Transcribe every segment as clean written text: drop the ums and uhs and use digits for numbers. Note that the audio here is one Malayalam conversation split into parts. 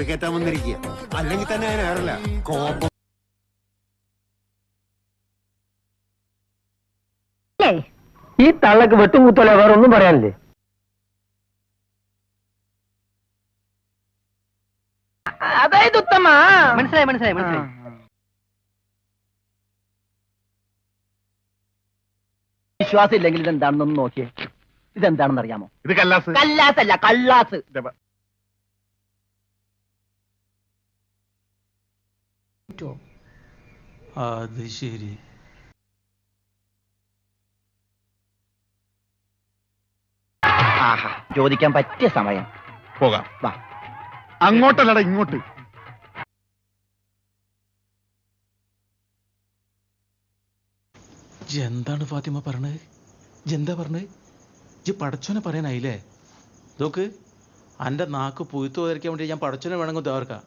കയറ്റാൻ വന്നിരിക്കുക. അല്ലെങ്കിൽ തന്നെ ഞാൻ ഏറില്ല കോപ്പം. ഈ തള്ളക്ക് വെട്ടുമുത്തല വേറെ ഒന്നും പറയാനില്ലേ? അതായത് ഉത്തമ മനസ്സിലായി. വിശ്വാസം ഇല്ലെങ്കിൽ ഇതെന്താണെന്നൊന്ന് നോക്കിയേ. ഇതെന്താണെന്ന് അറിയാമോ? ഇത് കല്ലാസ്. കല്ലാസല്ല, കള്ളാസ്. അത് ശരി. ആഹാ, ചോദിക്കാൻ പറ്റിയ സമയം. പോകാം. വാ. അങ്ങോട്ടല്ലടാ, ഇങ്ങോട്ട്. എന്താണ് ഫാത്തിമ പറഞ്ഞത്? എന്താ പറഞ്ഞത്? ഇജ്ജ് പടച്ചോനെ പറയാനായില്ലേ? നോക്ക്, അന്റെ നാക്ക് പുഴുത്തു പോയിരിക്കാൻ വേണ്ടി ഞാൻ പടച്ചോനെ വേണമെങ്കിൽ തേർക്കാം.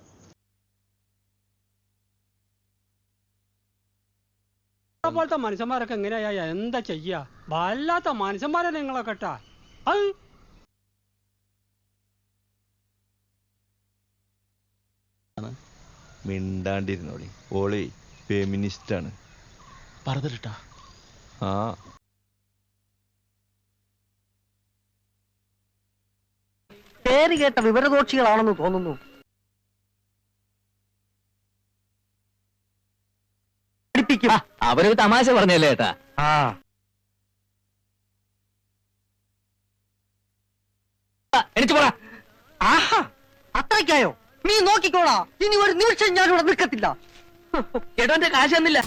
പോലത്തെ മനുഷ്യന്മാരൊക്കെ എങ്ങനെയാ എന്താ ചെയ്യാ? വല്ലാത്ത മനുഷ്യന്മാരെ നിങ്ങളൊക്കെ കേട്ടാ. മിണ്ടാണ്ടിരുന്നോളി, ഓളെ ഫെമിനിസ്റ്റ് ആണ്. പറഞ്ഞിട്ടാ ആ പേര് കേട്ട വിവരദോക്ഷികളാണെന്ന് തോന്നുന്നു. അവരൊരു തമാശ പറഞ്ഞല്ലേ ഏട്ടാ? എനിക്ക് പോടാ. ആഹാ, അത്രയ്ക്കായോ? നീ നോക്കിക്കോളാ, ഇനി ഒരു നിമിഷം ഞാനിവിടെ നിൽക്കത്തില്ല. ചേട്ടന്റെ കാശ് തന്നില്ല.